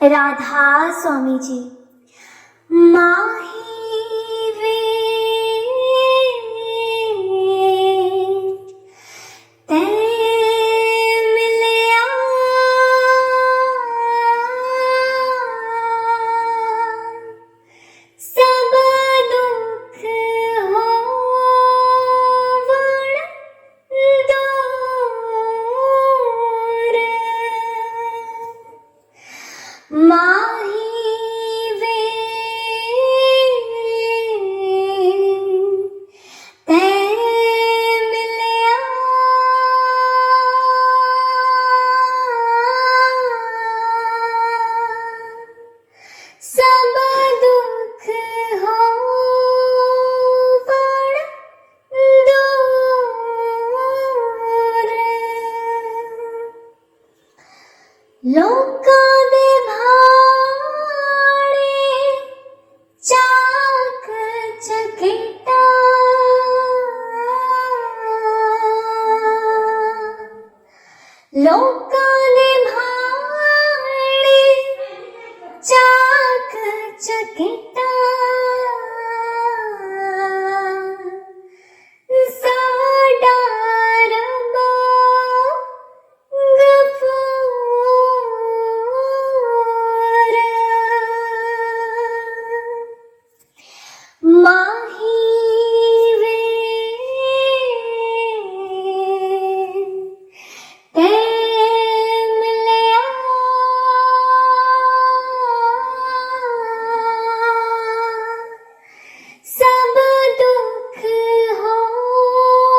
राधा स्वामी जी। माही वे ते मिलया, सब दुख होवण दूर। माही वे ते मिलया, सब दुख होवण दूर। लोकां दे भाणे चाक चकेटा, लोकां दे भाणे चाक चकेटा। साडा रब गफूर। माही वे ते मिलया, सब दुख होवण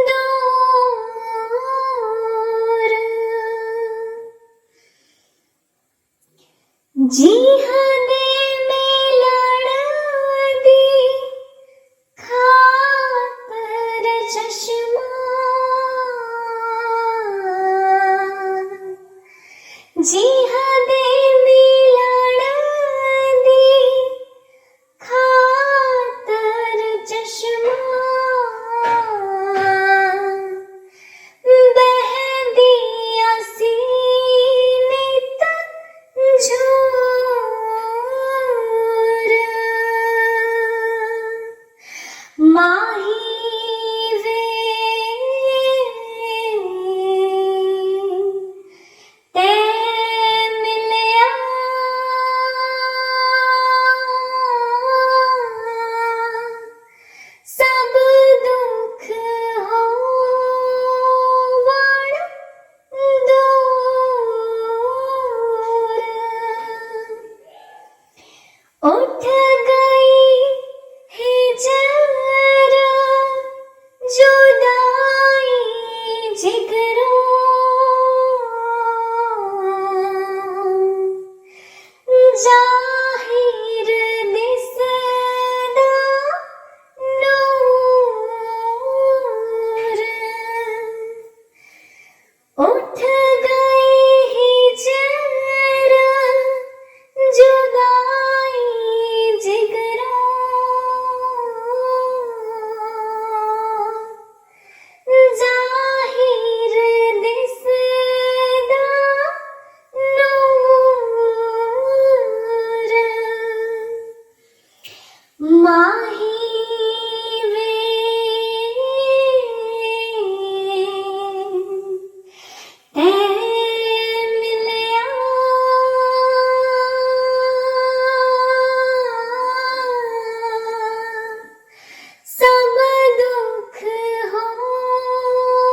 दूर। जीहां दे मिलण दी खातर चश्मा, जीहां दे मिलण दी खातर चश्मा। बहदी आसी नित झूर। माही वे ते मिलया, सब दुख होवण दूर। उठ गई हिजर जुदाई जिगरों, जाहिर दिसदा नूर। उठ गई हिजर जुदाई जिगरों, जाहिर दिसदा नूर। माही वे ते मिलया, सब दुख होवण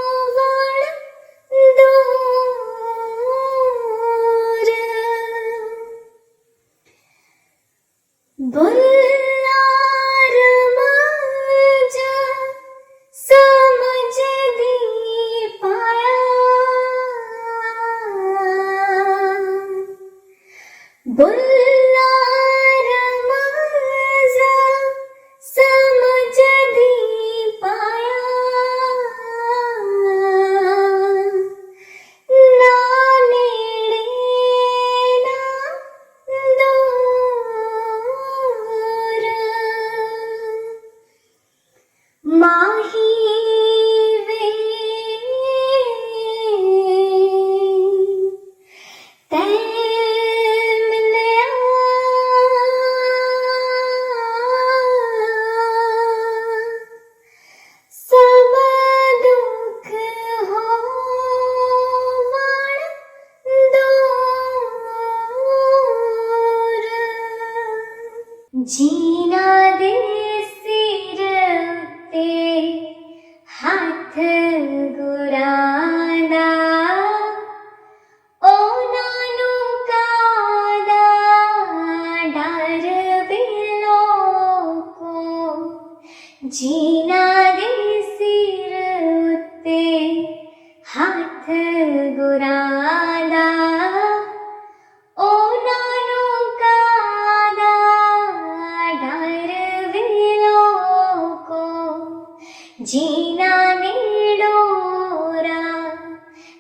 दूर। बुल्ला रमाज समझ दी पाया, बुल्ला रमाज समझ दी पाया। ना नेड़े ना दूर। माही वे ਤੈਂ ਮਿਲਿਆ ਸਭ ਦੁੱਖ ਹੋਵਣ ਦੂਰ ਜੀਨਾ ਦੇ ਸਿਰ ਉੱਤੇ ਹੱਥ ਗੁਰਾਂ ਦਾ ਉਹਨਾਂ ਨੂੰ ਕਾਹਦਾ ਡਰ ਬਿਲੋਕੋ ਜੀਨਾ ਦੇ ਸਿਰ ਉੱਤੇ ਹੱਥ ਗੁਰਾਂ ਦਾ ਉਹਨਾਂ ਨੂੰ ਕਾਹਦਾ ਡਰ ਬਿਲੋਕੋ ਜੀਨਾ ਨੇੜੋਰਾ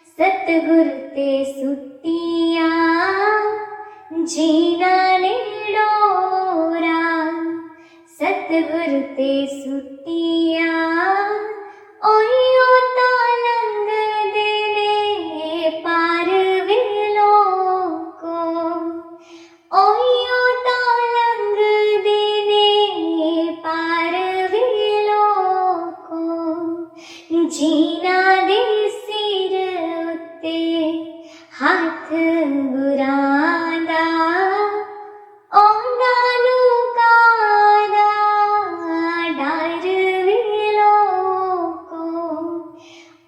ਸਤਿਗੁਰ ਤੇ ਸੁੱਟੀਆਂ ਜੀਨਾ ਨੇੜੋਰਾ ਸਤਿਗੁਰ ਤੇ ਸੁੱਟੀਆਂ ਓਇਓ ਤਾਂ ਲੰਘਦੇ ਨੇ ਪਾਰ ਵਿਲੋਕੋ ਓਇਓ ਤਾਂ ਲੰਘਦੇ ਨੇ ਪਾਰ ਵਿਲੋਕੋ ਜੀਨਾ ਦੇ ਸਿਰ ਉੱਤੇ ਹੱਥ ਗੁਰਾਂ ਦਾ ਉਹਨਾਂ ਨੂੰ ਕਾਹਦਾ ਡਰ ਵਿਲੋਕੋ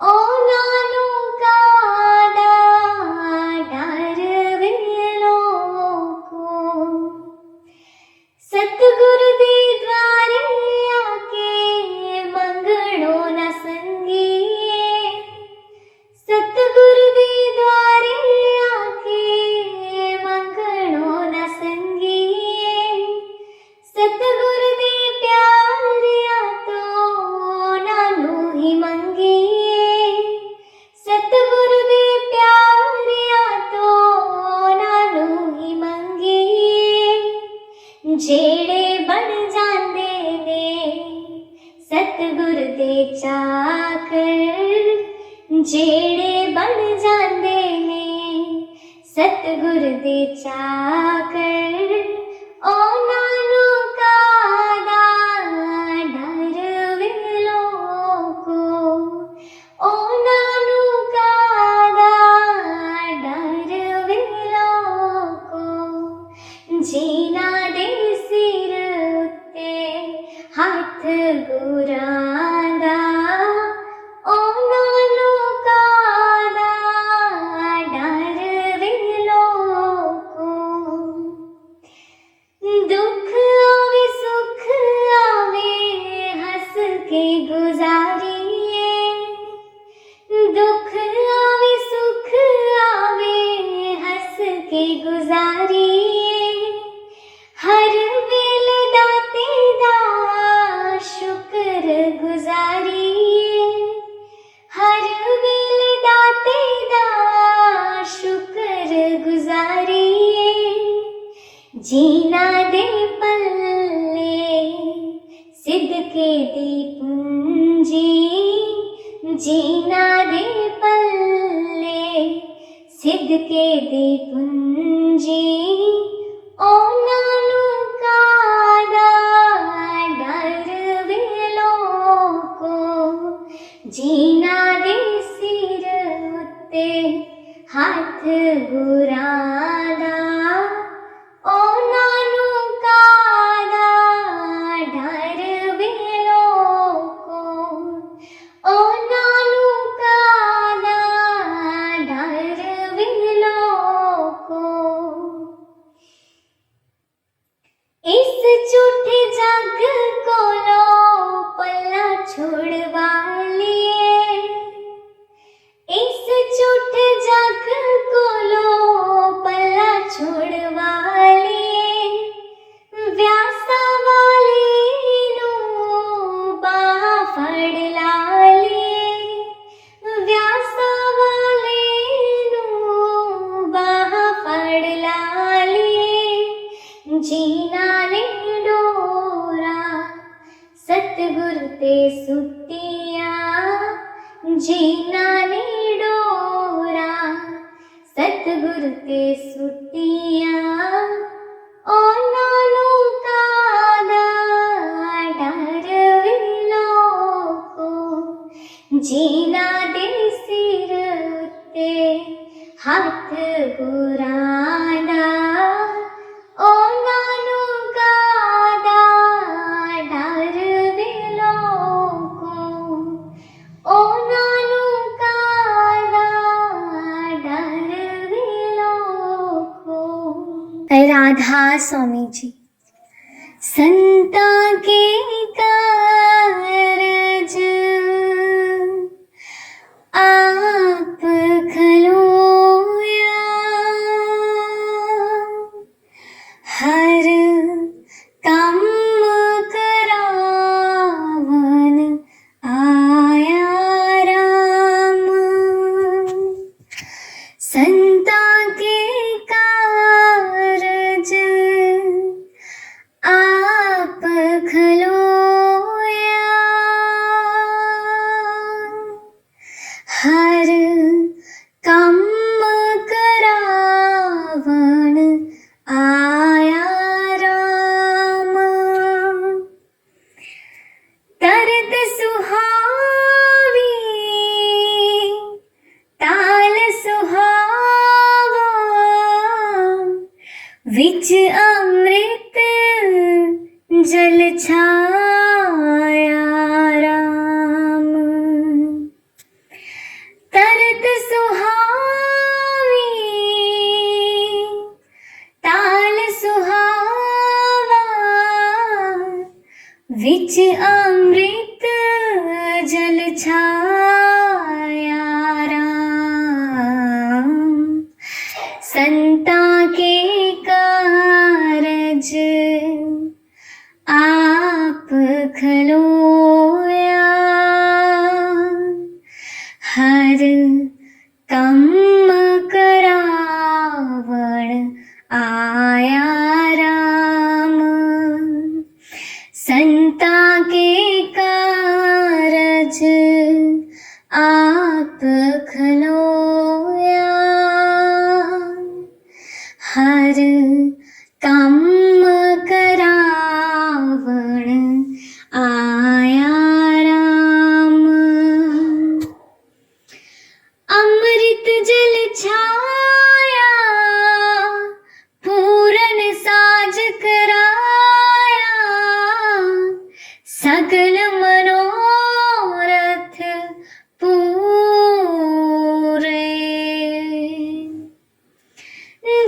ਉਹਨਾਂ ਨੂੰ ਕਾਹਦਾ ਡਰ ਵਿਲੋਕੋ ਸਤਿਗੁਰ ਦੇ ਦੁਆਰੇ ਆ ਕੇ ਮੰਗਣੋ ਨਾ ਸੰਗੀਏ ਸਤਿਗੁਰ ਦੇ ਦੁਆਰੇ ਆ ਕੇ ਮੰਗਣੋ ਨਾ ਸੰਗੀਏ ਸਤਿਗੁਰ ਦੇ ਪਿਆਰਿਆਂ ਤੋਂ ਉਹਨਾਂ ਨੂੰ ਹੀ ਮੰਗੀਏ ਸਤਿਗੁਰ ਦੇ ਪਿਆਰਿਆਂ ਤੋਂ ਉਹਨਾਂ ਨੂੰ ਹੀ ਮੰਗੀਏ ਜਿਹੜੇ ਬਣ ਜਾਂਦੇ ਨੇ ਸਤਿਗੁਰ ਦੇ ਚਾਕਰ ਜਿਹੜੇ ਬਣ ਜਾਂਦੇ ਨੇ ਸਤਿਗੁਰ ਦੇ ਚਾਕਰ ਉਹਨਾਂ ਨੂੰ ਕਾਹਦਾ ਡਰ ਵਿਲੋਕੋ ਉਹਨਾਂ ਨੂੰ ਕਾਹਦਾ ਡਰ ਵਿਲੋਕੋ ਜੀਨਾ ਦੇ ਸਿਰ ਉੱਤੇ ਹੱਥ ਗੁਰਾਂ ਦਾ ਉਹਨਾਂ ਨੂੰ ਕਾਹਦਾ ਡਰ ਵਿਲੋਕੋ ਦੁੱਖ ਆਵੇ ਸੁੱਖ ਆਵੇ ਹੱਸ ਕੇ ਗੁਜ਼ਾਰੀਏ ਦੁੱਖ ਆਵੇ ਸੁੱਖ ਆਵੇ ਹੱਸ ਕੇ ਗੁਜ਼ਾਰੀਏ ਹਰ ਵੇਲੇ ਦਾਤੇ ਦਾ ਸ਼ੁਕਰ ਗੁਜ਼ਾਰੀਏ ਹਰ ਵੇਲੇ ਦਾਤੇ ਦਾ ਸ਼ੁਕਰ ਗੁਜ਼ਾਰੀਏ ਜੀਨਾ ਦੇ ਪੱਲੇ ਸਿਦਕੇ ਦੀ ਪੂੰਜੀ ਜੀਨਾ ਦੇ ਪੱਲੇ ਸਿਦਕੇ ਦੀ ਪੂੰਜੀ ਉਹਨਾਂ ਨੂੰ ਕਾਹਦਾ ਡਰ ਵਿਲੋਕੋ ਜੀਨਾ ਦੇ ਸਿਰ ਉੱਤੇ ਹੱਥ ਗੁਰਾਂ ਦਾ ਉਹਨਾਂ ਨੂੰ ਕਾਹਦਾ ਡਰ ਵਿਲੋਕੋ ਉਹਨਾਂ ਨੂੰ ਕਾਹਦਾ ਡਰ ਵਿਲੋਕੋ ਇਸ ਝੂਠੇ ਜੱਗ ਕੋਲੋਂ ਪੱਲਾ ਛੁਡਵਾ ਲਈਏ ਇਸ ਝੂਠੇ ਜੱਗ ਕੋਲੋਂ ਪੱਲਾ ਛੁਡਵਾ ਲਈਏ ਵਿਆਸਾਂ ਵਾਲੇ ਨੂੰ ਬਾਹ ਫੜ ਲਾ ਲਈਏ ਵਿਆਸਾਂ ਵਾਲੇ ਨੂੰ ਬਾਹ ਫੜ ਲਾ ਲਈਏ ਜੀਨਾ ਨੇ ਡੋਰਾ ਸਤਿਗੁਰ ਤੇ ਸੁੱਟੀਆਂ ਜੀਨਾ ਨੇ ਡੋਰਾ ਸਤਿਗੁਰ गुर ते सुटिया ओ नानू कादा डरविलो को जीना दे सिर उत्ते हाथ गुराना ओ नानू कादा डरविलो को ओ नानू कादा डरविलो को। राधा स्वामी जी। संता के कारज आप खलोया हर काम करावन आया राम। संता के कारज आप खलोया हर काम करावन आया राम। तरत सुहावी ताल सुहावा विच अमृत जल छाया राम। तरत सुहावी ताल सुहावा विच अमृत जल छाया राम। संता के कारज आप खलोया हर काम करावण आया राम। संता के कारज आप खलोया हर काम करावण आया राम। अमृत जल छाया पूरन साज कराया सकल मनोरथ पूरे।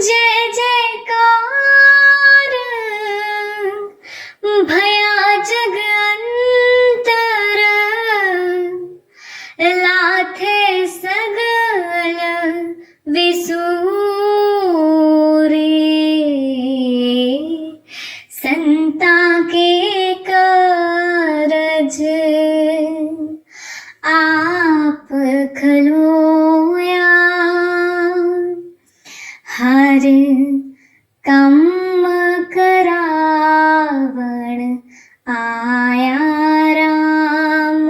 जय जयकार भया जग अंतर लाथे सगल विसूरे। संता के कारज आप खलोया हर काम करावण आया राम।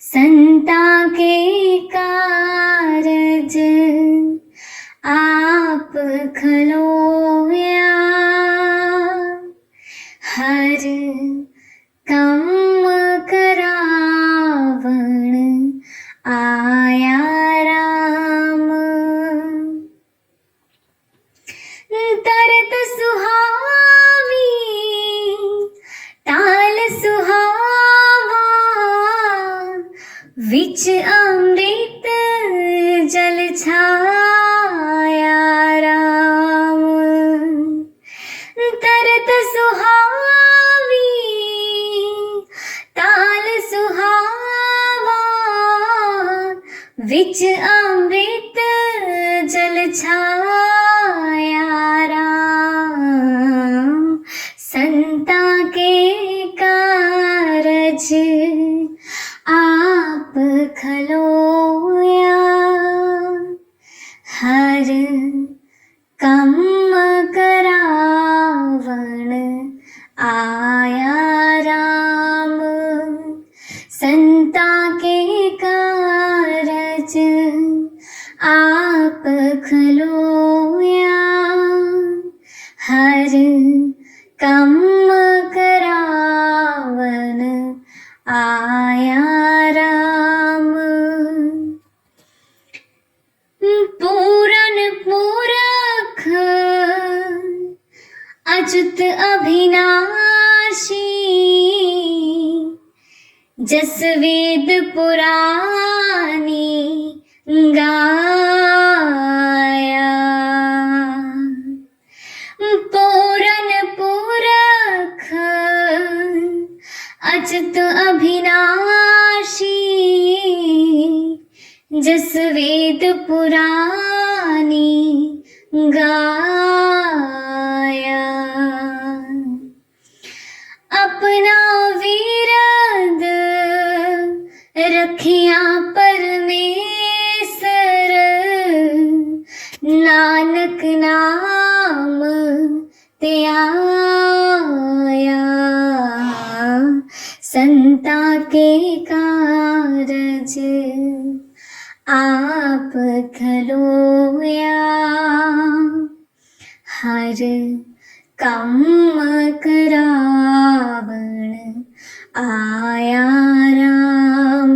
संता के कारज आप खलोया हर काम करावण आया राम। तरत सुहावी ताल सुहावा विच अमृत जल छाया राम। तरत सुहावी ताल सुहावा विच अमृत जल छाया राम। संता के कारज आप खलोया हर काम करावण आया राम। संता के कारज आप जस वेद पुरानी गाया, पूरन पुरख अच्युत अभिनाशी, जस वेद पुरानी गाया। अपना विरद रखिया परमेसर, नानक नाम ते आया। संता के कारज आप खलोया, हर काम करावण आया राम।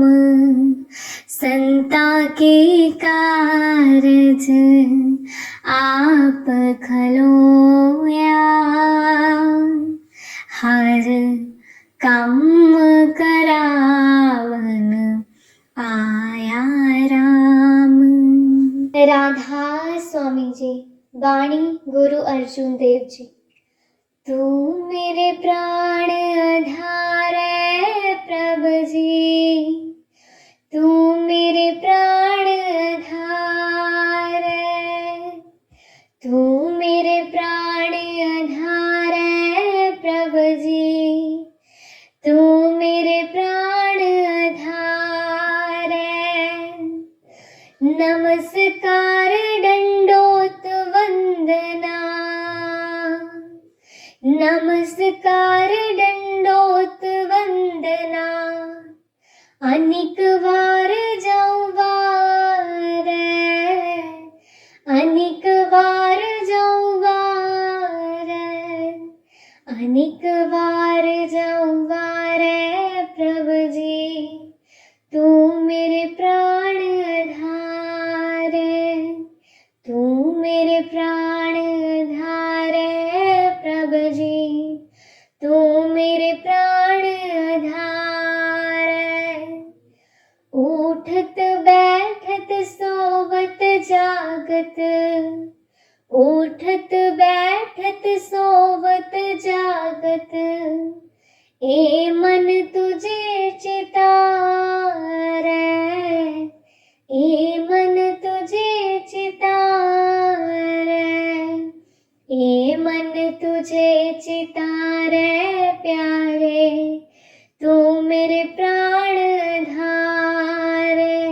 संता के कारज आप खलोया, हर काम करावन आया राम। राधा स्वामी जी, वाणी गुरु अर्जुन देव जी। तू मेरे प्राण आधार है प्रभु जी, तू मेरे प्राण आधार है, तू मेरे प्राण आधार है प्रभु जी, तू मेरे प्राण आधार है। नमस्कार दंडोत वंदना, नमस्कार दंडोत वंदना, अनेक बार जाऊं बारे, अनेक बार जाऊं बारे, अनेक बार जाऊं बारे प्रभु जी, तू मेरे प्राण आधार है, तू मेरे प्राण आधार है प्रभु जी, तू मेरे प्राण आधार है। उठत बैठत सोवत जागत, उठत बैठत सोवत जागत, ए मन तुझे चितारे, ए मन तुझे चितारे, ए मन तुझे चितारे प्यारे, तू मेरे प्राण आधार है,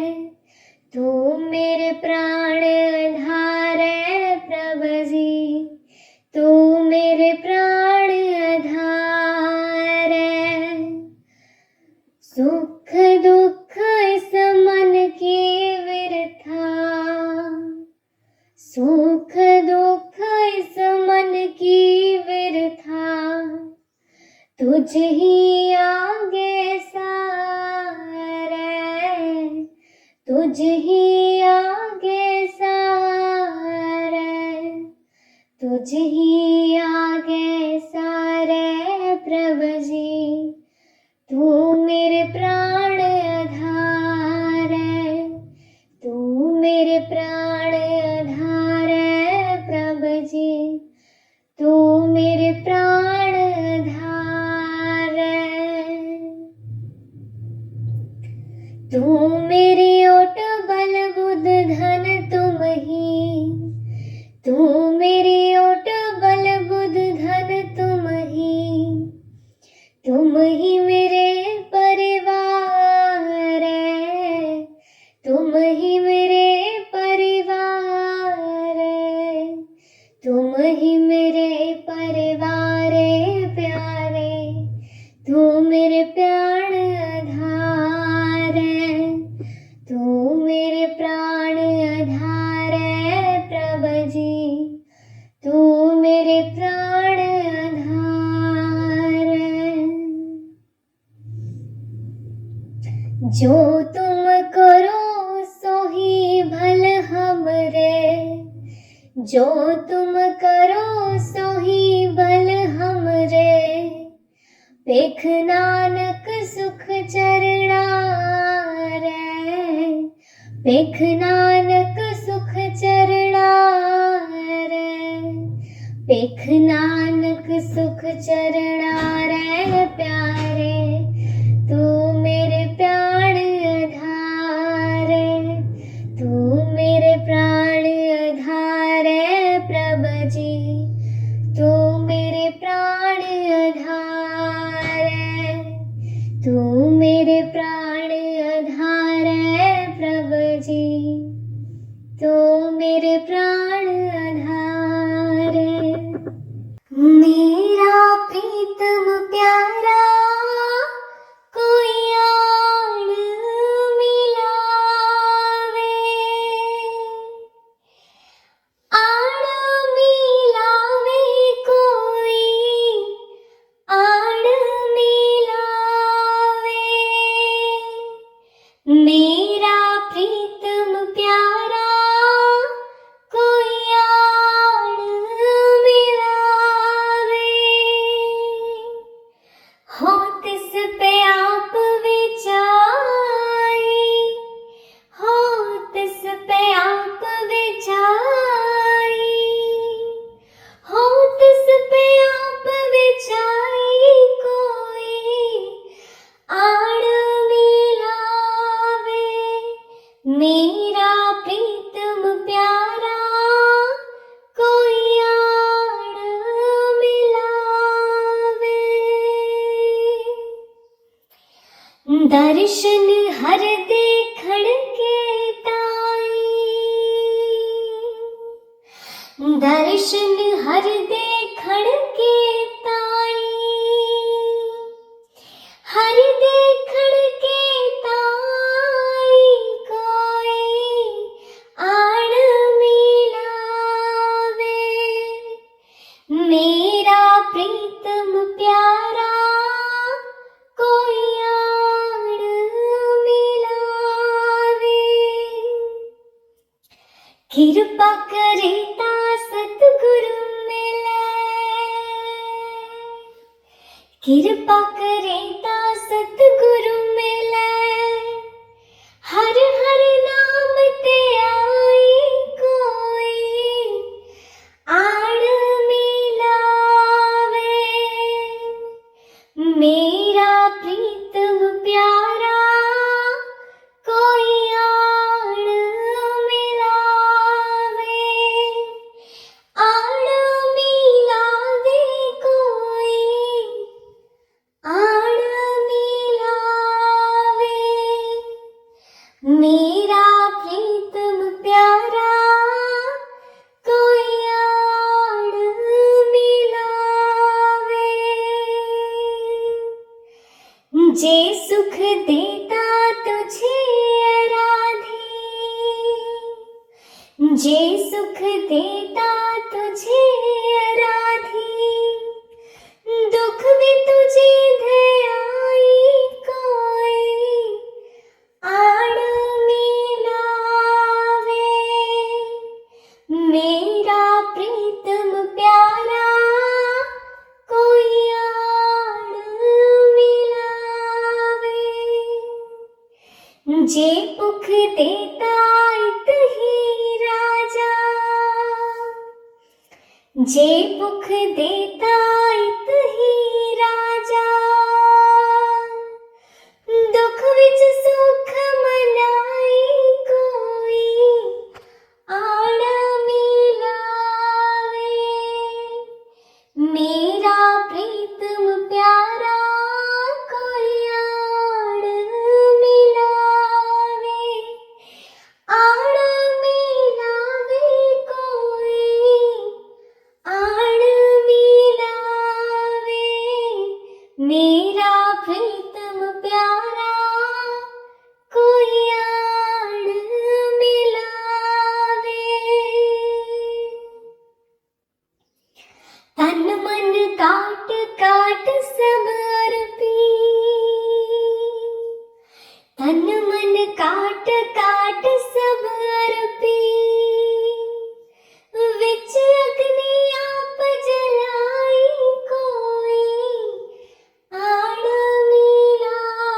तू मेरे प्राण आधार है प्रभु जी, तू मेरे प्राण आधार है। सुख दुख इस मन की विरथा, सुख दुख इस मन की विरथा, तुझ ही आगे सारे, तुझ ही आगे सारे, तुझ ही आगे सारे प्रभु जी, तू मेरे प्राण आधार है, तू मेरे प्राण आधार है प्रभु जी, तू मेरे प्राण आधार है। तू मेरी ओट बल बुध धन तुम ही, तू मेरी ओट बल बुध धन तुम ही, तुम ही मेरे परिवार है, तुम ही मेरे परिवार है, तुम ही मेरे परिवार प्यारे, तू मेरे प्राण आधार है, तू मेरे प्राण आधार है प्रभु जी, तू मेरे प्राण आधार है। जो तुम करो सो ही भल हमरे, जो तुम करो सो ही भल हमरे, पेख नानक सुख चरणा रे, पेख नानक सुख चरणा रे, पेख नानक सुख चरणा रे प्यारे, तू मेरे प्राण आधारे, तू मेरे प्राण आधारे प्रभु जी, तू मेरे प्राण आधारे, तू मेरे प्राण आधारे प्रभु जी, तू मेरे प्राण आधारे। मेरा प्रीतम प्यारा कोई आड़ मिलावे, आड़ मिलावे कोई, आड़ मिलावे। मेरा प्रीतम प्यारा कोई आड़ मिलावे, हो तिस पे आप विचाई, हो तिस पे आप विचाई, हो तिस पे आप विचाई कोई आड़ मिलावे। मेरा प्रीतम प्यारा कोई आड़ मिलावे। दर्शन हर देखण के ताई, दर्शन हर देखण के ताई, हर देखण के ताई कोई आड़ मिलावे। मेरा प्रीतम प्यारा कोई आड़ मिलावे। कृपा करे ता सतगुरु मिले, कृपा करे ता सतगुरु मिले, हर हर नाम ते आई कोई आड़ मिलावे। मेरा प्रीतम प्यारा कोई आड़ मिलावे, आड़ मिलावे कोई आड़ मिलावे। मेरा प्रीतम प्यारा कोई आड़ मिलावे। जे सुख देता तुझे आराधी, जे सुख देता तुझे आराधी, दुख भी तुझे दे आई कोई आड़ मिलावे। मेरा प्रीतम प्यारा कोई आड़ मिलावे। जे पुख देता इत ही राजा, जे पुख देता इत ही राजा, दुख विच सुख मनाई कोई आड़ मिलावे। मेरा प्रीतम प्यारा कोई आड़ मिलावे, आड़ मिलावे कोई आड़ मिलावे। मेरा प्रीतम प्यारा कोई आड़ मिलावे। तन मन काट काट सब अर्पी, तन मन काट काट सब अर्पी, विच अग्नि आप जलाई कोई आड़ मिलावे।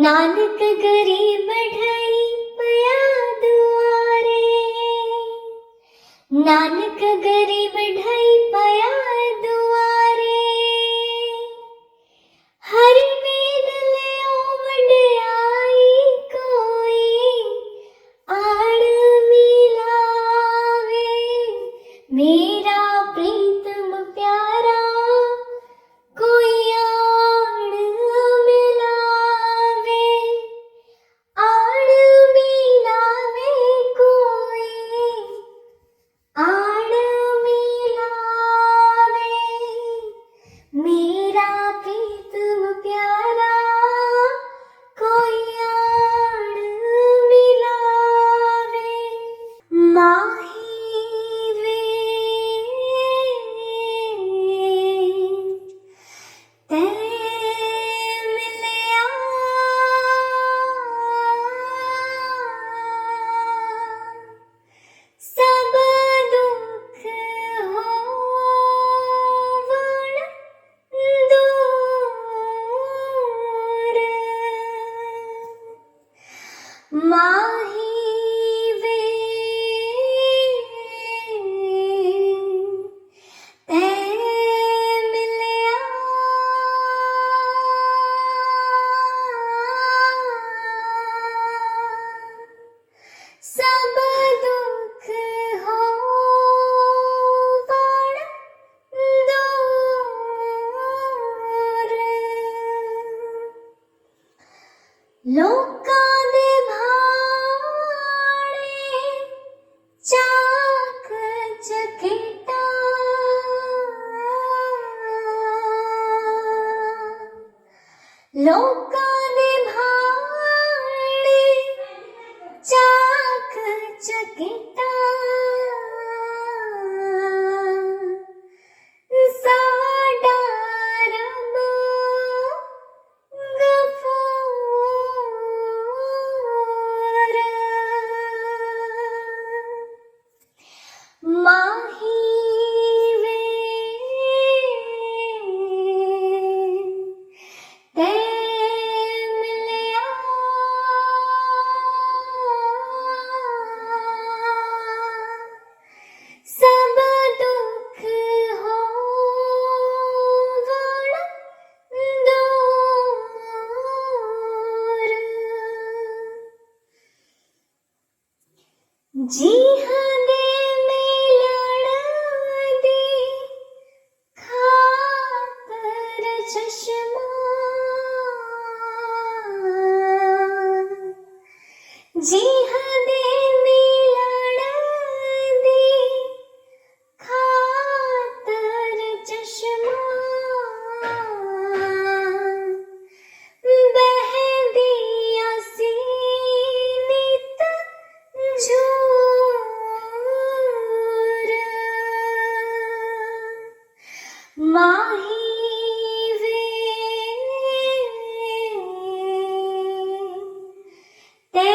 नानक गरीब ढई पया दुआरे, नानक गरीब ढई पया दुआरे, हरि बिन लियो वड्याई कोई आड़ मिलावे, मेरा प्रीतम प्यारा कोई आड़ मिलावे, आड़ मिलावे कोई आड़ मिलावे, मेरा प्रीतम प्यारा कोई आड़ मिलावे। माही वे ते मिलया, सब दुख होवण दूर, माही वे ते मिलया, सब दुख होवण दूर, लोकां दे भाणे चाक चकेटा, लोकां दे भाणे चाक चकेटा, साडा रब गफूर, माही वे ते मिलया, सब दुख होवण दूर, जी दे मिलण दी खातर चश्मा, जी दे मिलण दी खातर चश्मा, बहदिया सी नित झूर, माही वे ते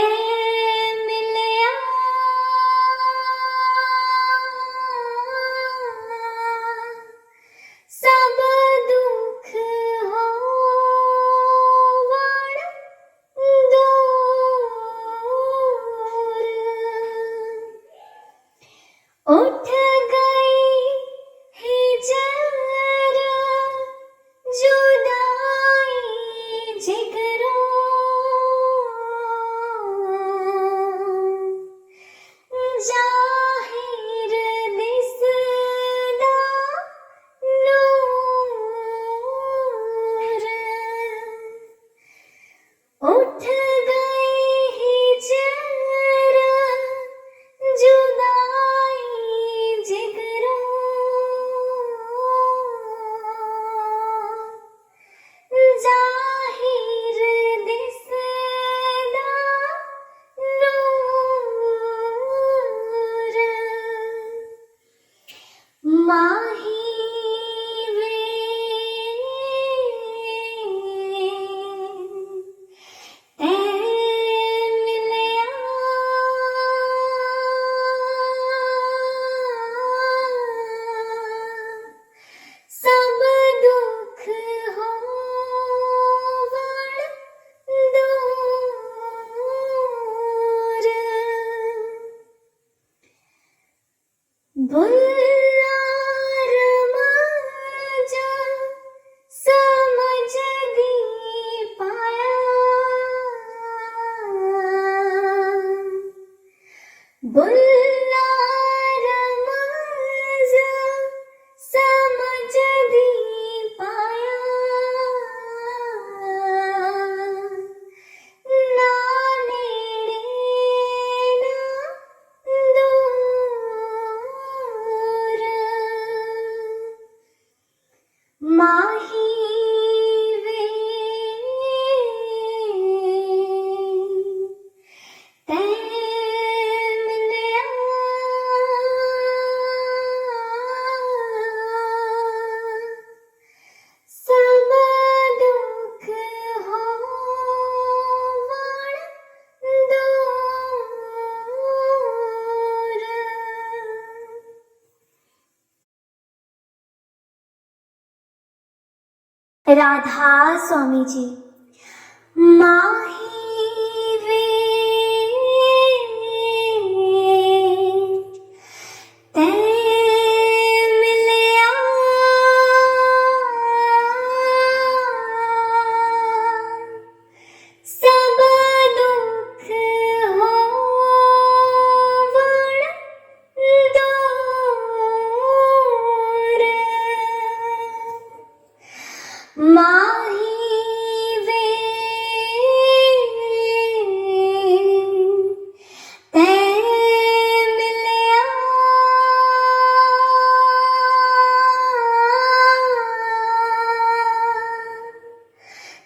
बुल्ला रमज समझ दी पाया ना नेड़े ना दूर माही वे तै मिलया सब दुख होवण दूर। राधा स्वामी जी। माही वे तै मिलया सब दुख होवण दूर माही वे तै मिलया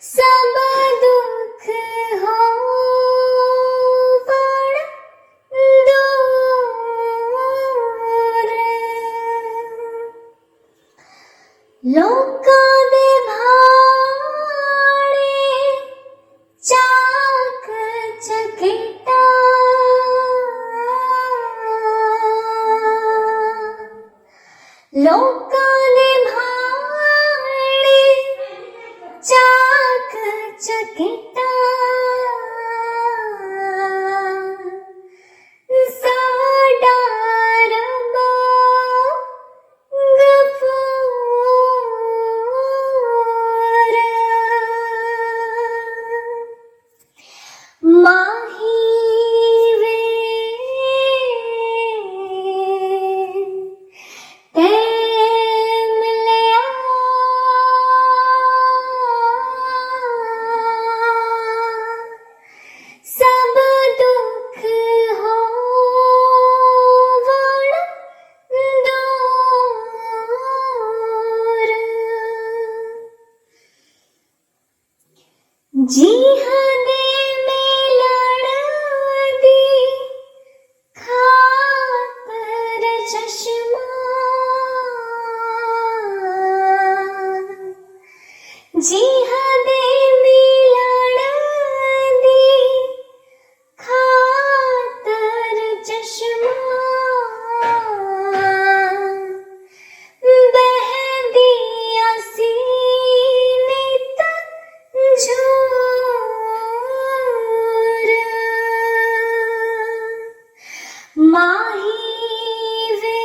सब दुख होवण दूर। लोकां दे भाणे चाक चकेटा लोकां दे भाणे चाक चकेटा साडा रब गफूर माही वे तै मिलया सब दुख होवण दूर। जी दे मिलण दी खातर चश्मा जी दे मिलण दी खातर चश्मा बहदिया सी नित झूर माही वे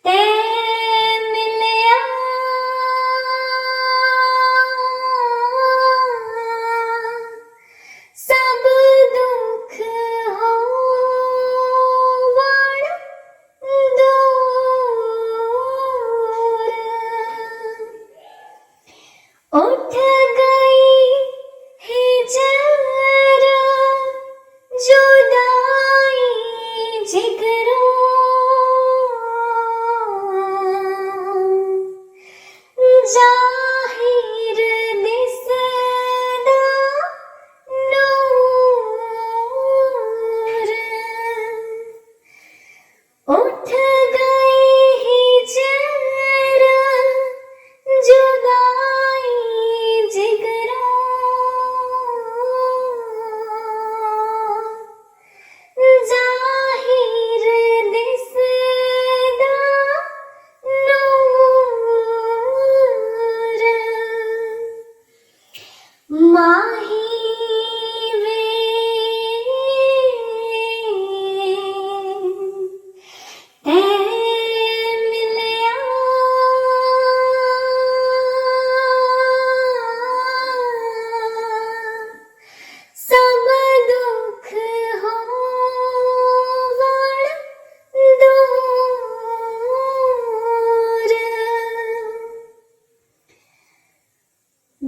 तै मिलया सब दुख होवण दूर। उठ गई हिजर जुदाई जिगरों जाहिर दिसदा नूर उठ गई हिजर जुदाई जिगरों जाहिर दिसदा नूर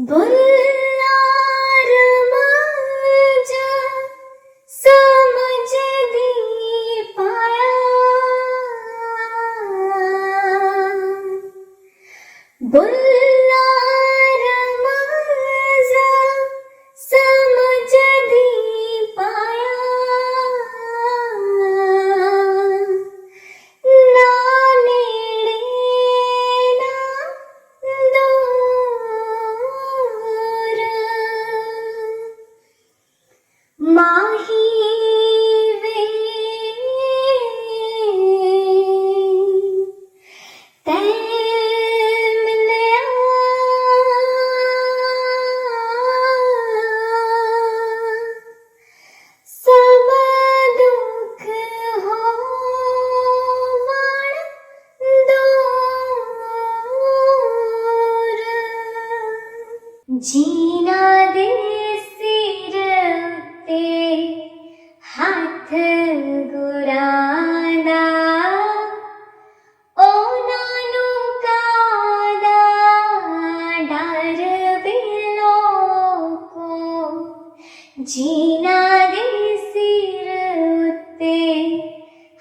बुल्ला रमाजा समझ दी पाया, बुल्ला रमाजा समझ दी पाया, ना नेड़े ना दूर, माही वे तै मिलया, सब दुख होवण दूर, जीना दे सिर उत्ते हथ गुरांदा, ਉਹਨਾਂ ਨੂੰ ਕਾਹਦਾ ਡਰ ਬਿਲੋਂ ਕੋ, ਜੀਨਾ ਦੇ ਸਿਰ ਉੱਤੇ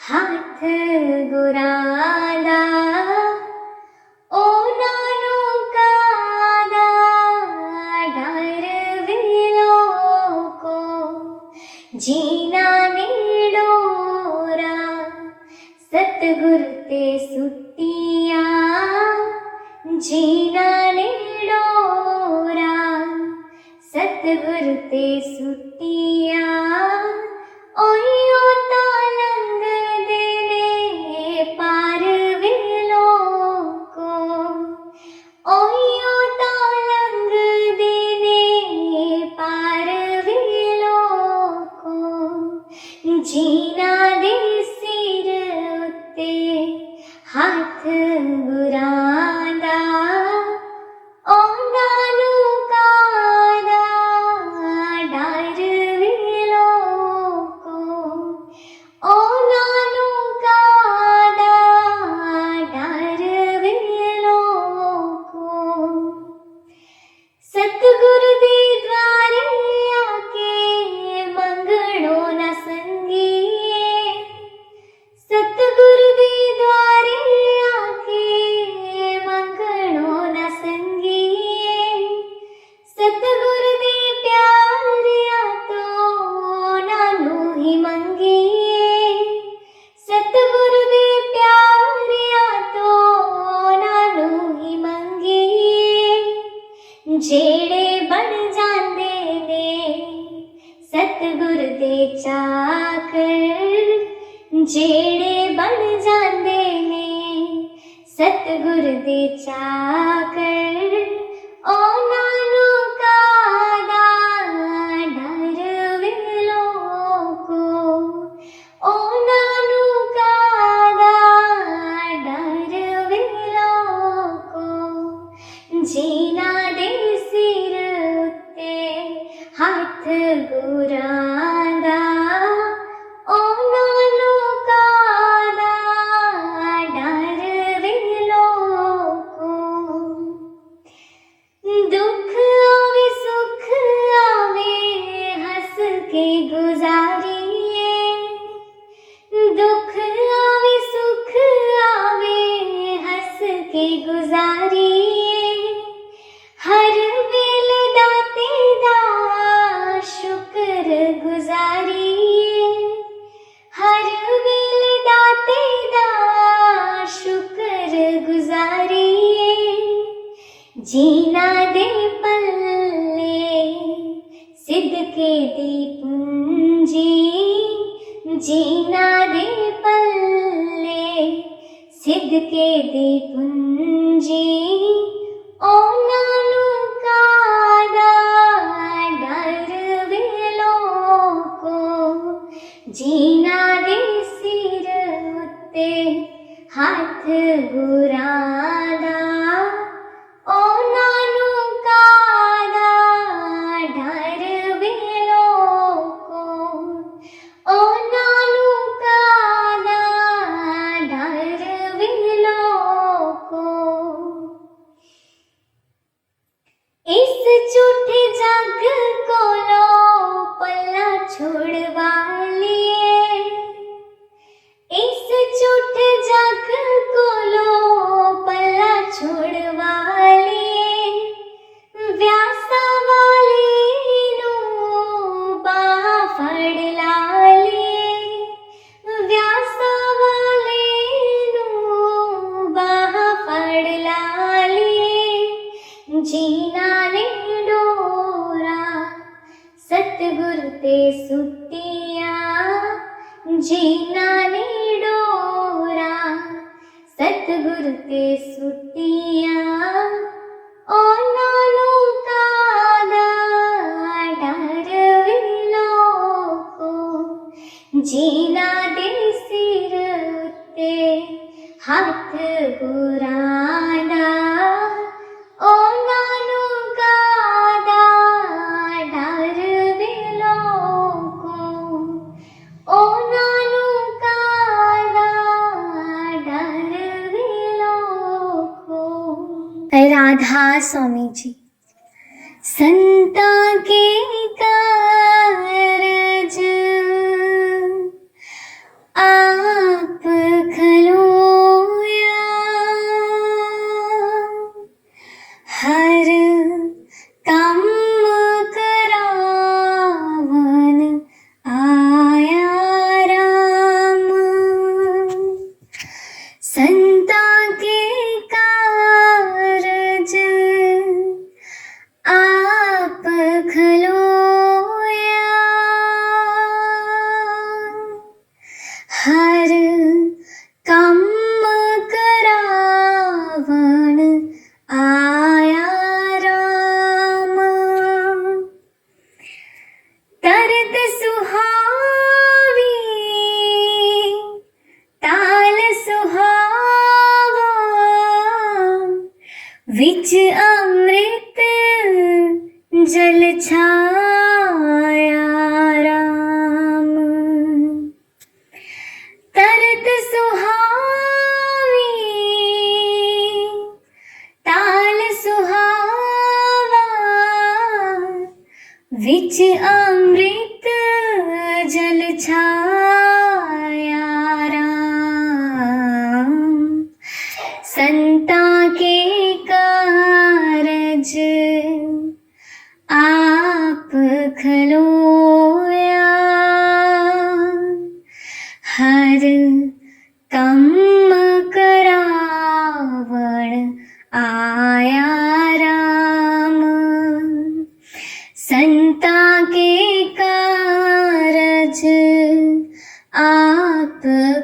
ਹੱਥ ਗੁਰਾਂਦਾ, ਉਹਨਾਂ ਨੂੰ ਕਾਹਦਾ ਡਰ ਬਿਲੋਂ ਕੋ, ਜੀਨਾ ਨੇੜੋਰਾ सतगुर ते सुटिया, जीना नेड़ोरा सतगुर ते सुटिया, ओहियो तां लंघदे ने पार वेलों को, ओहियो तां लंघदे ने पार वेलों को, जीना दे सिर उत्ते हथ गुरांदा, ਉਹਨਾਂ ਨੂੰ ਕਾਹਦਾ ਡਰ ਵੇਲੋਂ ਕੋ, ਉਹਨਾਂ ਨੂੰ ਕਾਹਦਾ ਡਰ ਵੇਲੋਂ ਕੋ, ਸਤਿਗੁਰ ਦੇ ਦੁਆਰੇ ਆ ਕੇ ਮੰਗਣੋ ਨਾ ਸੰਗੀਏ, सतगुर दे द्वारे आके मंगणो न संगीए, सतगुर दे प्यारिया तो नानू ही मंगीए, सतगुर दे प्यारिया तो नानू ही मंगीए, जेड़े बन जांदे ने सतगुर दे चाकर, जेड़े बन जांदे ने सतगुर दे चाकर, ਉਹਨਾਂ ਨੂੰ ਕਾਹਦਾ ਡਰ ਵੇਲੋਂ ਕੋ, ਉਹਨਾਂ ਨੂੰ ਕਾਹਦਾ ਡਰ ਵੇਲੋਂ ਕੋ, ਜੀਨਾ ਦੇ ਸਿਰ ਉੱਤੇ ਹੱਥ ਗੁਰਾਂਦਾ, ਉਹਨਾਂ ਨੂੰ ਕਾਹਦਾ ਡਰ ਵੇਲੋਂ ਕੋ, ਦੁੱਖ ਆਵੇ ਸੁੱਖ ਆਵੇ ਹੱਸ ਕੇ ਗੁਜ਼ਾਰੀਏ, ਦੁੱਖ ਆਵੇ ਸੁੱਖ ਆਵੇ ਹੱਸ ਕੇ ਗੁਜ਼ਾਰੀਏ, ਹਰ ਵੇਲੇ ਦਾਤੇ ਦਾ ਸ਼ੁਕਰ ਗੁਜ਼ਾਰੀਏ, ਹਰ ਵੇਲੇ ਦਾਤੇ ਦਾ ਸ਼ੁਕਰ ਗੁਜ਼ਾਰੀਏ, ਜੀਨਾ ਦੇ ਪੱਲੇ ਸਿਦਕੇ ਦੀ ਪੂੰਜੀ, ਜੀਨਾ ਦੇ ਪੱਲੇ ਸਿਦਕੇ ਦੀ ਪੂੰਜੀ, ਉਹਨਾਂ ਨੂੰ ਕਾਹਦਾ ਡਰ ਵੇਲੋਂ ਕੋ, ਜੀਨਾ ਦੇ ਸਿਰ ਉੱਤੇ ਹੱਥ ਗੁਰਾਂਦਾ, ਉਹਨਾਂ ਨੂੰ ਕਾਹਦਾ ਡਰ ਵੇਲੋਂ ਕੋ, ਉਹਨਾਂ ਨੂੰ ਕਾਹਦਾ ਡਰ ਵੇਲੋਂ ਕੋ। सतगुरु ते सुटिया जीना ने डोरा, सतगुरु ते सुटिया ओ नानू कादा डर विलोको, जीना दे सिर उत्ते हाथ गुराना, ओ नानू कादा डर विलोको, ओ नानू कादा डर विलोको। राधा स्वामी जी। संता के कारज आप खलोया, हर काम करावन आया राम। संता के कारज आप खलोया, हर काम करावन आया राम। तरत सुहावी ताल सुहावा, विच अमृत जल छाया राम। तरत सुहावी ताल सुहावा, विच अमृत जल छाया राम। संता के कारज आप खलोया, हर काम करावण आया राम। संता के कारज आप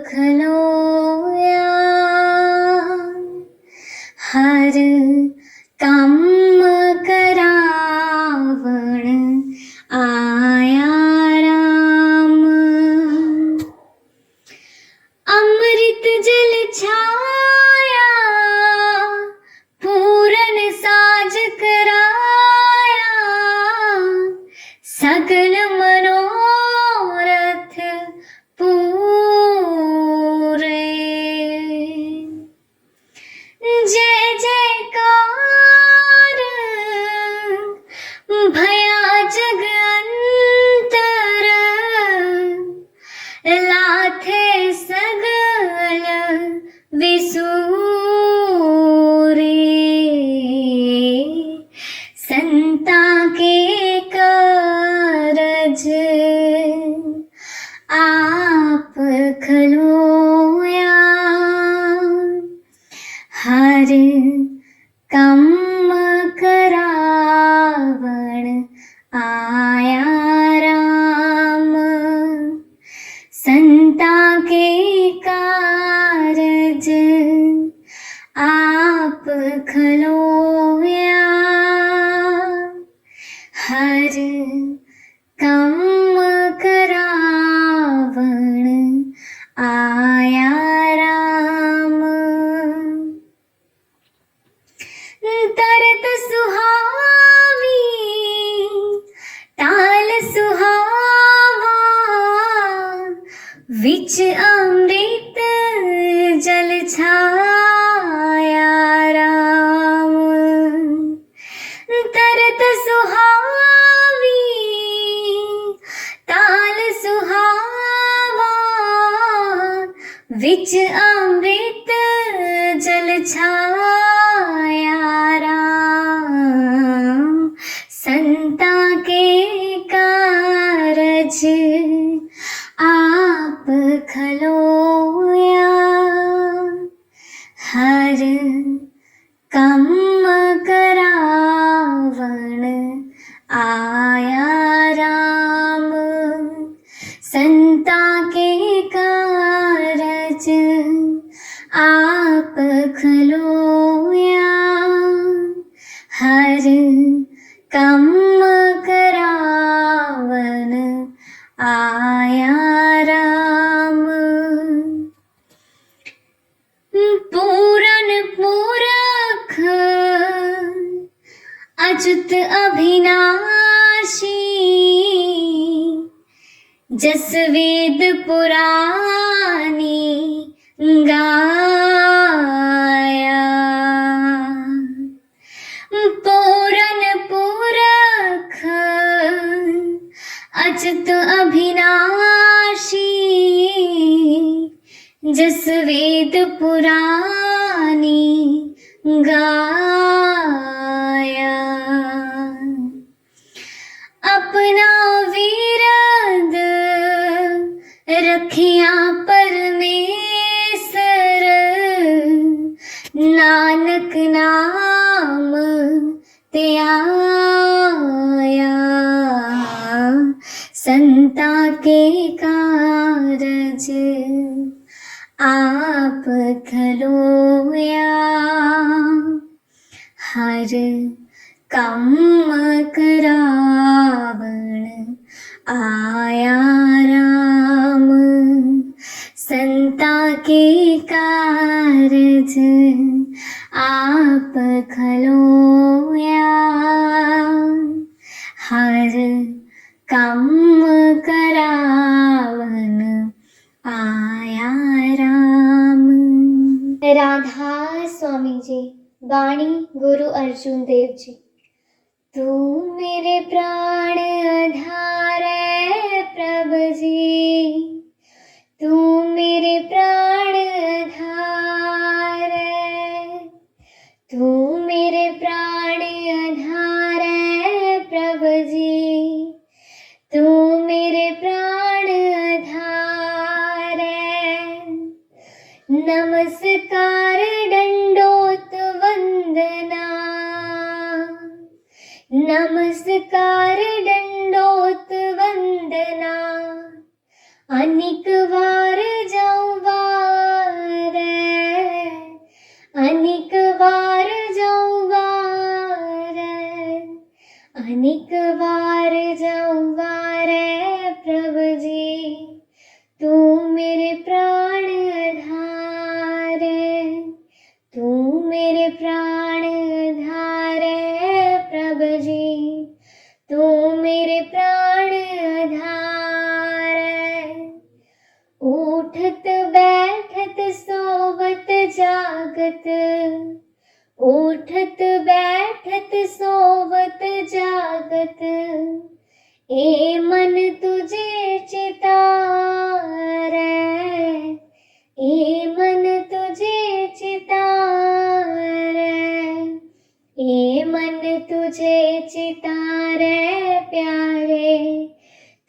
खलोया, हर काम करावण आया राम। अमृत जल छाया पूरन साज कराया, सकल मनोरथ पूरे। जय जयकार भया जग अंतर, लाथे सगल विसूरे। संता के कारज आप खलोया, हर काम करावण आया राम। संता के कारज आप खलोया, हर काम करावण आया राम। तरत सुहावी ताल सुहावा, विच अमृत जल छाया राम। तरत सुहावी ताल सुहावा, विच अमृत जल छाया राम। संता के कारज आप खलोया, हर काम करावण आया राम। हर कम करावन आया राम। पूरन पूरख अच्युत अभिनाशी, जस वेद पुरानी गाया। पूरन पूरख अच्युत अभिनाशी, जस वेद पुरानी गाया। अपना विरद रखिया परमेसर, नानक नाम ते आया। संता के कारज आप खलोया, हर कम करावण आया राम। संता के कारज आप खलोया, हर कम करावन आया राम। राधा स्वामी जी, वाणी गुरु अर्जुन देव जी। तू मेरे प्राण आधार है प्रभु जी, तू मेरे प्राण आधार है, तू मेरे प्राण आधार है प्रभु जी, तू मेरे प्राण आधार है। नमस्कार दंडोत वंदना, नमस्कार दंडोत वंदना, अनेक बार जाऊं बार, अनेक बार जाऊं बार, अनेक बार जाऊं बार प्रभु जी, तू मेरे प्राण आधार है, तू मेरे प्राण आधार है प्रभु जी, तू मेरे प्राण आधार है। उठत बैठत सोवत जागत, उठत बैठत सोवत जागत, ए मन तुझे चितारे, ए मन तुझे चितारे, ए मन तुझे चितारे प्यारे,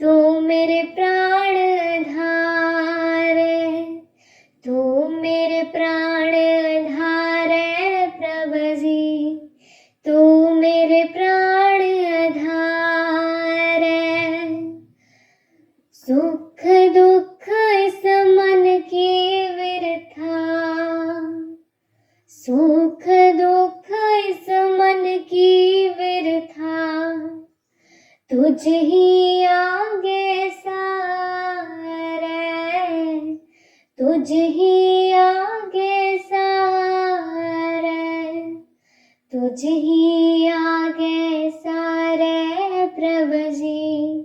तू मेरे प्राण आधार है, तू मेरे प्राण आधार है प्रभु जी, तू मेरे प्राण आधार है। सुख दुख इस मन की विरथा, सुख दुख इस मन की विरथा, तुझ ही आगे सारे, तुझ ही आगे सारे, तुझ ही आगे सारे प्रभु जी,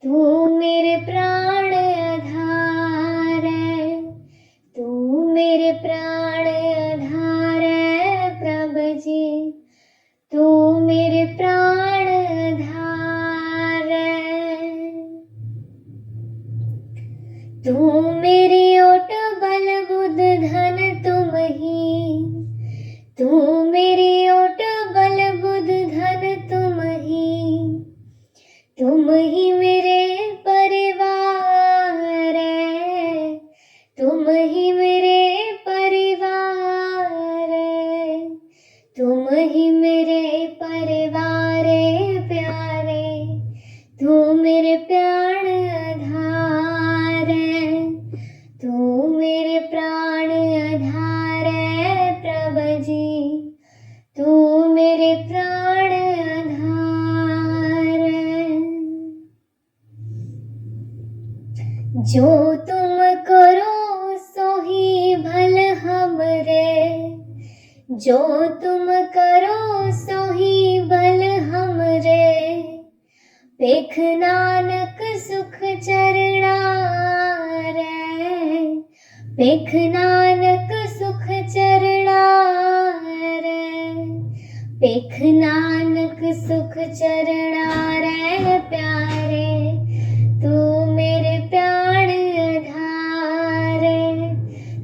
तू मेरे प्राण आधार है, तू मेरे प्राण आधार है प्रभु जी, तू मेरे प्राण आधार है। तू मेरी ओट बल बुध धन तुम ही, तू मेरी ओट बल बुध धन तुम ही, तुम ही मेरे परिवार है, तुम ही मेरे परिवार है, तुम ही मेरे परिवार प्यारे, तू मेरे प्राण आधार है, तू मेरे प्राण आधार है प्रभु जी, तू मेरे प्राण जो तुम करो सो ही भल हमरे, जो तुम करो सो ही भल हमरे, पेख नानक सुख चरणा रे, पेख नानक सुख चरणा रे, पेख नानक सुख चरणा रे प्यारे, तू मेरे प्राण आधारे,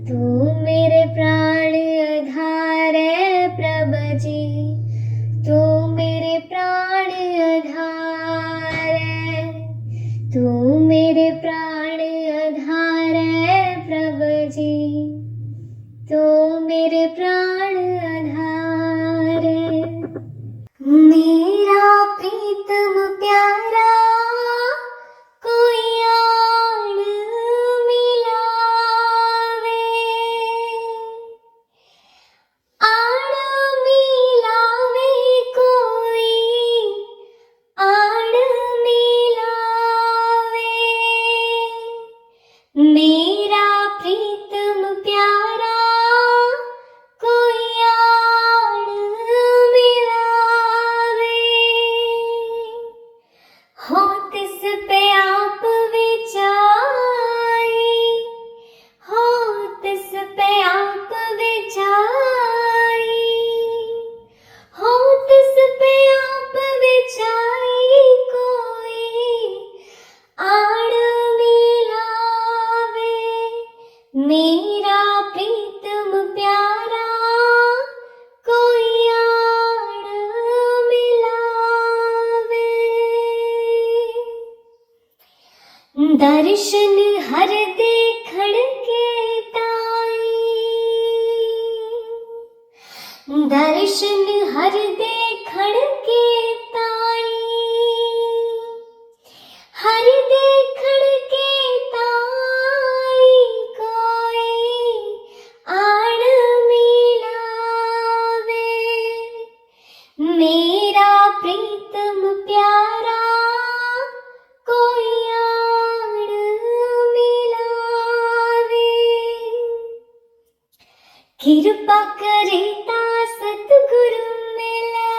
तू मेरे प्राण आधारे प्रभु जी, तू मेरे प्राण आधारे, तू मेरे प्राण आधारे प्रभु जी, तू मेरे प्राण आधारे। मेरा प्रीतम प्यारा कोई आन मिलावे, आन मिलावे कोई, आन मिलावे, मेरा प्रीतम प्यारा कोई आन मिलावे, हो तिस पे आप विचाई, हो तिस पे आप विचाई, हो तिस पे आप विचाई, कोई आड़ मिलावे, मेरा प्रीतम प्यारा कोई आड़ मिलावे। दर्शन हर देखण के ताई, दर्शन हर देखण के ताई, हर देखण के ताई, कोई आड़ मिलावे, मेरा प्रीतम प्यारा कोई आड़ मिलावे, कृपा करे ता सतगुरु मिले,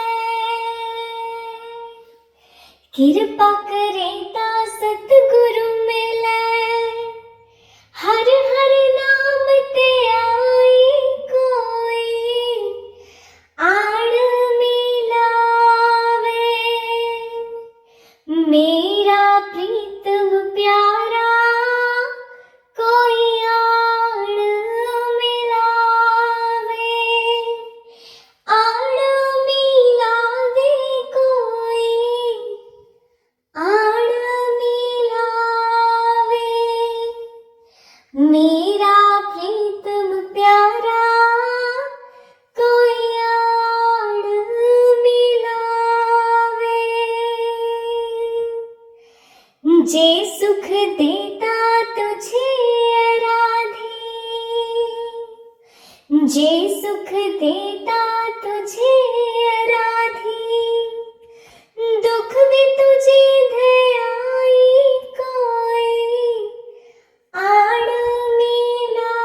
कृपा करे ता सतगुरु मिले, हर हर नाम ते आई, कोई आड़ मिलावे, मेरा प्रीतम प्यारा कोई आड़ मिलावे, आड़ मिलावे कोई, आड़ मिलावे, मेरा प्रीतम प्यारा कोई आड़ मिलावे, जे सुख देता तुझे आराधी, जे सुख देता तुझे आराधी, दुख भी तुझे दे आई, कोई आड़ मिलावे,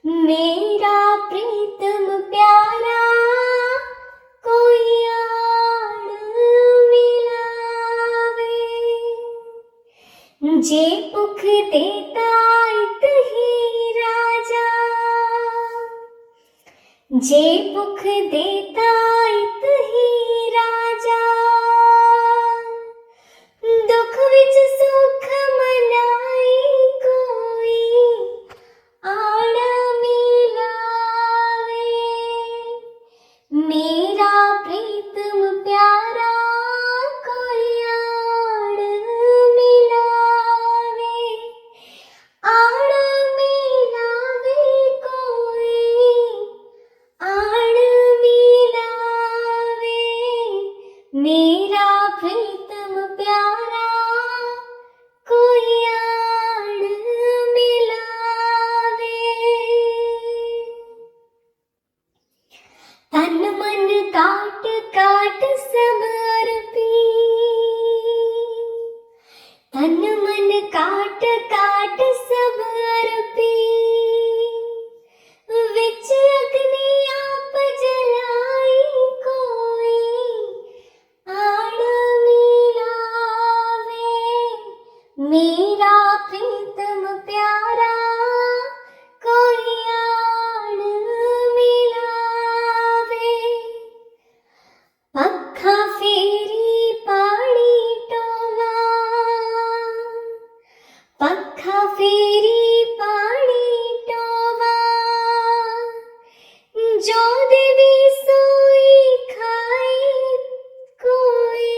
मेरा प्रीतम प्यारा कोई आड़ मिलावे, जे पुख देता इत ही राजा, जे पुख देता इत ही राजा, दुख विच सुख मनाई, कोई आड़ मिलावे, मेरा प्रीतम प्यारा कोई आड़ मिलावे, आड़ मिलावे कोई, आड़ मिलावे, मेरा प्रीतम प्यारा कोई आड़ मिलावे, तन मन काट काट सब अर्पी, तन देवी सोई खाई कोई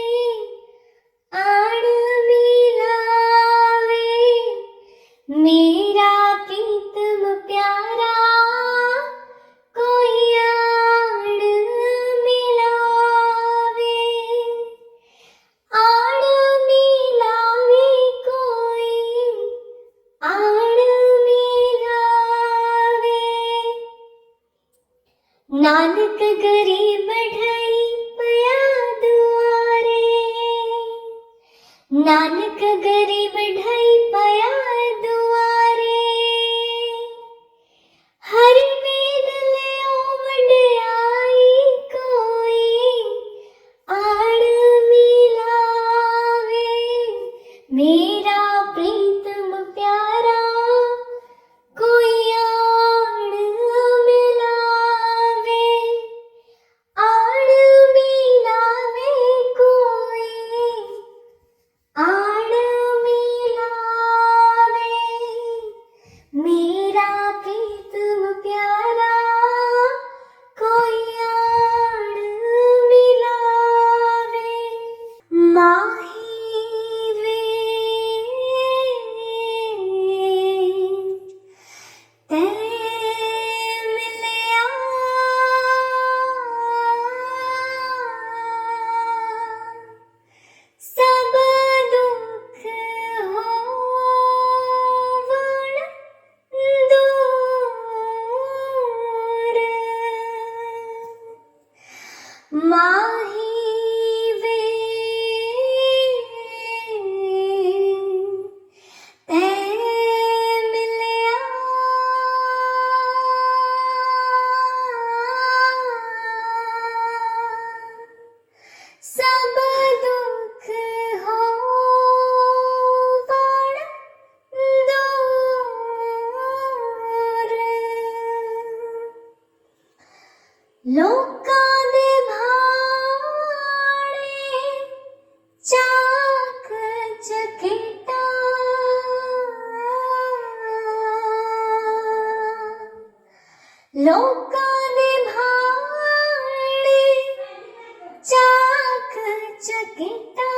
आड़ मिलावे, मेरा प्रीतम प्यारा कोई आड़ मिलावे, आड़ मिलावे कोई आड़ मिलावे। नानक गरीब ढई पया दुआरे, नानक गरीब ढई पया दुआरे, हरि मेल लियो वड्याई कोई आड़ मिलावे, मेरा प्रीतम प्यारा कोई आड़ मिलावे, आड़ मिलावे कोई आड़ मिलावे, मेरा प्रीतम प्यारा कोई आड़ मिलावे। माही वे ते मिलया, सब दुख होवण दूर, माही वे ते मिलया, सब दुख होवण दूर, लोकां दे भाणे चाक चकेटा, लोकां दे भाणे चाक चकेटा,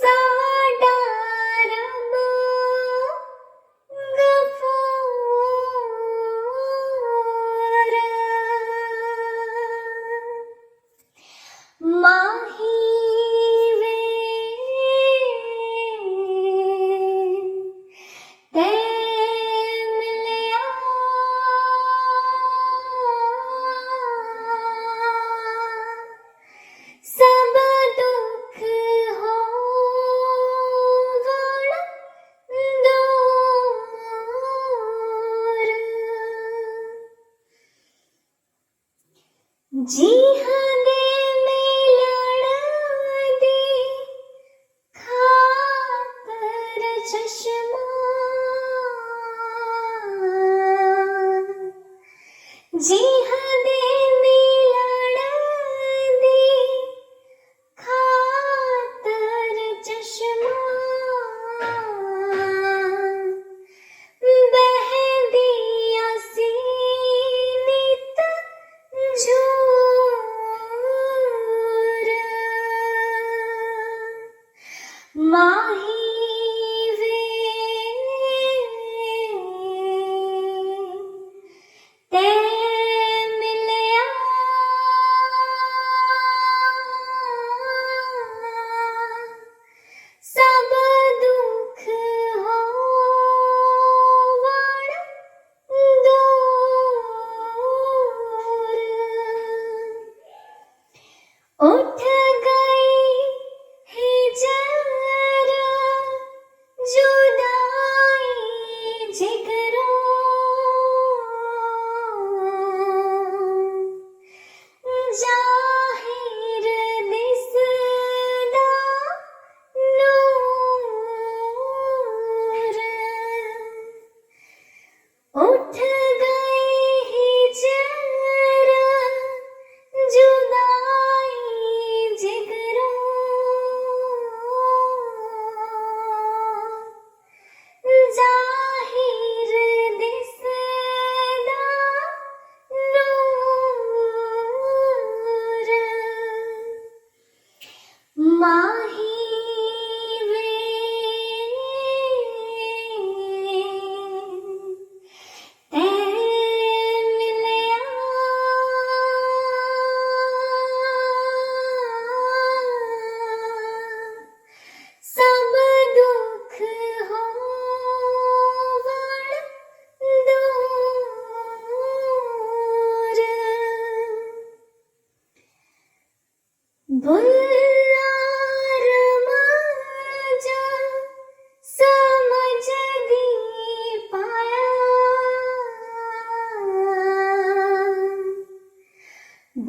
साडा रब गफूर, माही वे ते मिलया, सब दुख होवण दूर, जी दे मिलण दी खातर चश्मा, जी दे मिलण दी खातर चश्मा, बहदिया सी नित झूर, माही वे ते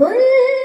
बुल